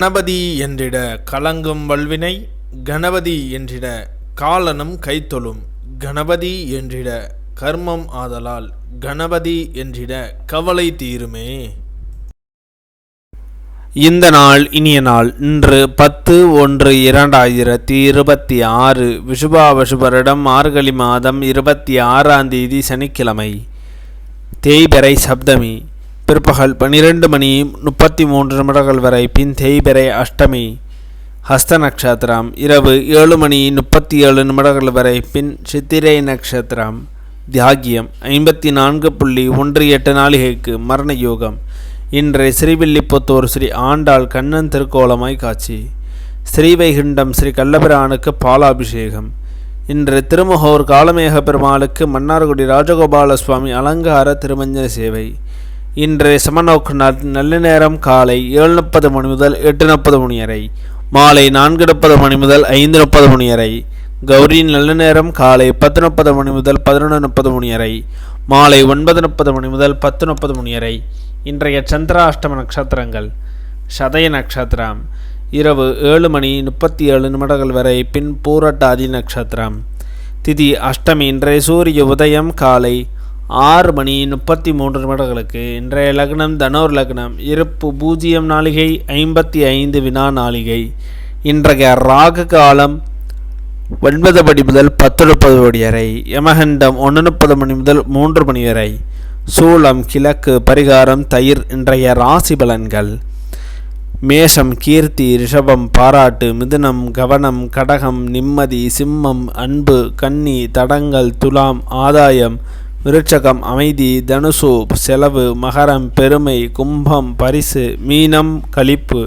கணபதி என்றிட கலங்கும் வல்வினை, கணபதி என்றிட காலனும் கைத்தொழும், கணபதி என்றிட கர்மம் ஆதலால், கணபதி என்றிட கவலை தீருமே. இந்த நாள் இனிய நாள். இன்று 10/1/2026 விஷுபாவசு மார்கழி மாதம் 26ஆம் தேதி சனிக்கிழமை. தேய்பிறை சப்தமி. பிற்பகல் 12:33 வரை. பின் தேய்பிறை அஷ்டமி. ஹஸ்த நட்சத்திரம். இரவு 7:37 வரை. பின் சித்திரை நட்சத்திரம். தியாகியம் 54.18 நாளிகைக்கு மரண யோகம். இன்றைய ஸ்ரீவில்லிபுத்தூர் ஸ்ரீ ஆண்டாள் கண்ணன் திருக்கோலமாய் காட்சி. ஸ்ரீவைகுண்டம் ஸ்ரீ கள்ளபிரானுக்கு பாலாபிஷேகம். இன்று திருமுகூர் காலமேக பெருமாளுக்கு மன்னார்குடி ராஜகோபால சுவாமி அலங்கார திருமஞ்சன சேவை. இன்று சமநோக்கு நல்ல நேரம் காலை 7:30 முதல் 8:30 வரை. மாலை 4:30 முதல் 5:30 வரை. கௌரி நல்ல நேரம் காலை 10:30 முதல் 11:30 வரை. மாலை 9:30 முதல் 10:30 வரை. இன்றைய சந்திராஷ்டம நட்சத்திரங்கள். சதய நட்சத்திரம் இரவு 7:37 வரை. பின் பூரட்டாதி நட்சத்திரம். திதி அஷ்டமி. இன்றைய சூரிய உதயம் காலை 6:33 இன்றைய லக்னம் தனோர் லக்னம். இருப்பு 0 நாளிகை 55 வினா நாளிகை. இன்றைய ராகு காலம் 9 முதல் 10:30 வரை. யமகண்டம் 1:30 முதல் 3 வரை. சூலம் கிழக்கு. பரிகாரம் தயிர். இன்றைய ராசி பலன்கள். மேஷம் கீர்த்தி, ரிஷபம் பாராட்டு, மிதுனம் கவனம், கடகம் நிம்மதி, சிம்மம் அன்பு, கன்னி தடங்கள், துலாம் ஆதாயம், விருட்சகம் அமைதி, தனுசு செலவு, மகரம் பெருமை, கும்பம் பரிசு, மீனம் களிப்பு.